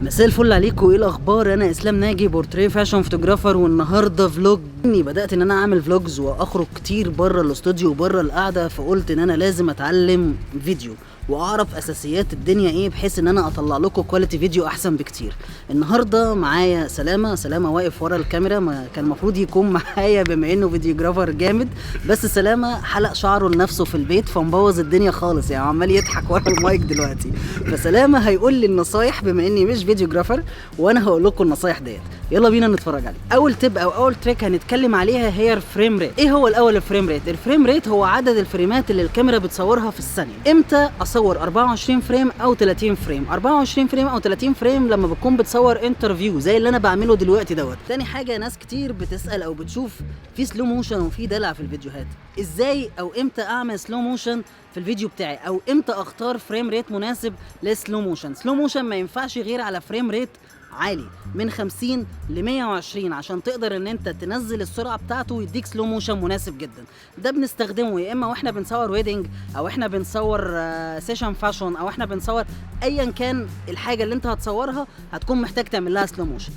مساء الفل عليكم، ايه الاخبار؟ انا اسلام ناجي، بورتريه فاشن فوتوغرافر، والنهارده فلوج. اني بدات ان انا اعمل فلوجز واخرج كتير بره الاستوديو وبره القعده، فقلت ان انا لازم اتعلم فيديو واعرف اساسيات الدنيا ايه، بحيث ان انا اطلع لكم كواليتي فيديو احسن بكتير. النهارده معايا سلامه واقف ورا الكاميرا، ما كان المفروض يكون معايا بما انه فيديوجرافر جامد، بس سلامه حلق شعره لنفسه في البيت فمبوظ الدنيا خالص، يعني عمال يضحك ورا المايك دلوقتي. فسلامه هيقول لي النصايح بما اني مش فيديوجرافر، وانا هقول لكم النصايح ديت. يلا بينا نتفرج عليه. اول تيب او اول تريك هنتكلم عليها هي الفريم ريت. ايه هو الاول الفريم ريت؟ الفريم ريت هو عدد الفريمات اللي الكاميرا بتصورها في الثانيه. امتى اصور 24 فريم او 30 فريم؟ 24 فريم او 30 فريم لما بكون بتصور انترفيو زي اللي انا بعمله دلوقتي دوت. تاني حاجه، ناس كتير بتسال او بتشوف في سلو موشن وفي دلع في الفيديوهات، ازاي او امتى اعمل سلو موشن في الفيديو بتاعي، او امتى اختار فريم ريت مناسب للسلو موشن. سلو موشن ما ينفعش غير على فريم ريت عالي من 50 ل 120 عشان تقدر ان انت تنزل السرعه بتاعته ويديك سلو موشن مناسب جدا. ده بنستخدمه يا اما واحنا بنصور ويدنج، او احنا بنصور سيشن فاشون، او احنا بنصور ايا كان الحاجه اللي انت هتصورها هتكون محتاج تعمل لها سلو موشن.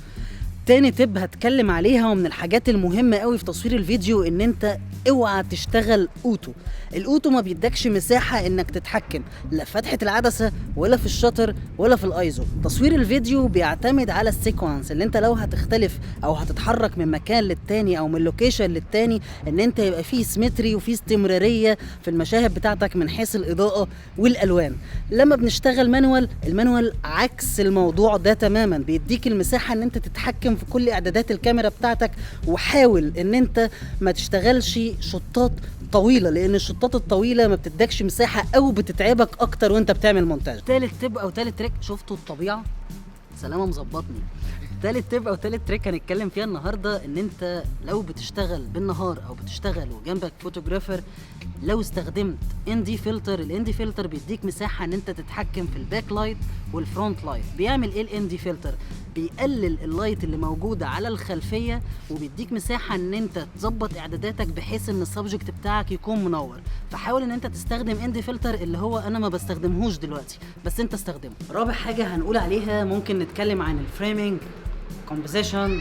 تاني تب هتكلم عليها ومن الحاجات المهمة قوي في تصوير الفيديو، ان انت اوعى تشتغل اوتو. الاوتو ما بيدكش مساحة انك تتحكم لا في فتحة العدسة ولا في الشطر ولا في الايزو. تصوير الفيديو بيعتمد على السيكونس، اللي انت لو هتختلف او هتتحرك من مكان للتاني او من لوكيشن للتاني، ان انت يبقى فيه سيمتري وفيه استمرارية في المشاهد بتاعتك من حيث الاضاءة والالوان. لما بنشتغل مانوال، المانوال عكس الموضوع ده تماما، بيديك المساحة ان انت تتحكم في كل اعدادات الكاميرا بتاعتك. وحاول ان انت ما تشتغلش شطات طويلة، لان الشطات الطويلة ما بتدكش مساحة او بتتعبك اكتر وانت بتعمل مونتاج. تالت تب او تالت تريك، شفتوا الطبيعة؟ سلامة مظبطني. تالت تب او تالت تريك هنتكلم فيها النهارده، ان انت لو بتشتغل بالنهار او بتشتغل وجنبك فوتوغرافر، لو استخدمت اندي فلتر. الاندي فلتر بيديك مساحه ان انت تتحكم في الباك لايت والفرونت لايت. بيعمل ايه الاندي فلتر؟ بيقلل اللايت اللي موجوده على الخلفيه، وبيديك مساحه ان انت تظبط اعداداتك بحيث ان السبجكت بتاعك يكون منور. فحاول ان انت تستخدم اندي فلتر، اللي هو انا ما بستخدمهوش دلوقتي بس انت استخدمه. رابع حاجه هنقول عليها ممكن نتكلم عن الفريمينج، كومبوزيشن،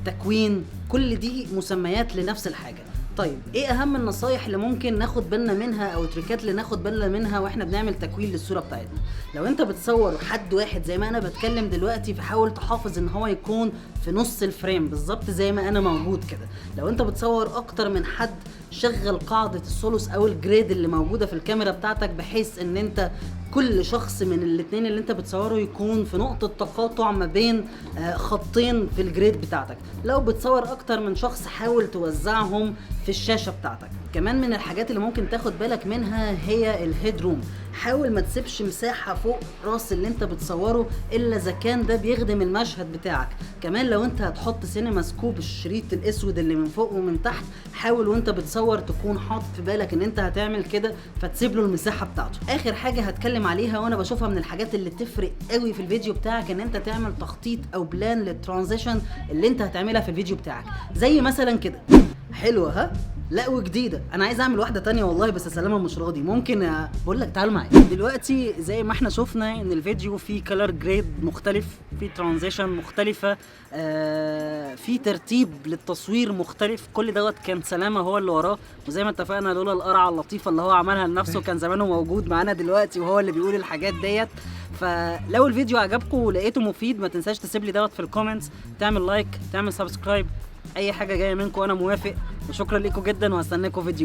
تكوين. كل دي مسميات لنفس الحاجه. طيب ايه اهم النصايح اللي ممكن ناخد بالنا منها او تريكات اللي ناخد بالنا منها واحنا بنعمل تكوين للصوره بتاعتنا؟ لو انت بتصور حد واحد زي ما انا بتكلم دلوقتي، فحاول تحافظ ان هو يكون في نص الفريم بالظبط زي ما انا موجود كده. لو انت بتصور اكتر من حد، شغل قاعده الثلث او الجريد اللي موجوده في الكاميرا بتاعتك، بحيث ان انت كل شخص من الاثنين اللي انت بتصوره يكون في نقطة تقاطع ما بين خطين في الجريد بتاعتك. لو بتصور اكتر من شخص، حاول توزعهم في الشاشة بتاعتك. كمان من الحاجات اللي ممكن تاخد بالك منها هي الهيد روم. حاول ما تسيبش مساحة فوق راس اللي انت بتصوره الا اذا كان ده بيخدم المشهد بتاعك. كمان لو انت هتحط سينما سكوب، الشريط الاسود اللي من فوق ومن تحت، حاول وانت بتصور تكون حاطط في بالك ان انت هتعمل كده، فتسيب له المساحة بتاعته. اخر حاجة هتكلم عليها وانا بشوفها من الحاجات اللي تفرق قوي في الفيديو بتاعك، ان انت تعمل تخطيط او بلان للترانزيشن اللي انت هتعملها في الفيديو بتاعك. زي مثلا كده. حلوة ها؟ لا وجديدة. انا عايز اعمل واحدة تانية والله، بس سلامة مش راضي. ممكن بقول لك تعالوا معايا دلوقتي. زي ما احنا شفنا ان الفيديو فيه كلر جريد مختلف، فيه ترانزيشن مختلفة، في ترتيب للتصوير مختلف. كل دوت كان سلامة هو اللي وراه، وزي ما اتفقنا لولا القرعة اللطيفة اللي هو عملها لنفسه كان زمانه موجود معانا دلوقتي وهو اللي بيقول الحاجات ديت. فلو الفيديو عجبكم ولقيته مفيد، ما تنساش تسيب لي دوت في الكومنتس، تعمل لايك، تعمل سبسكرايب، اي حاجه جايه منكم انا موافق. وشكرا لكم جدا، وهستناكم فيديو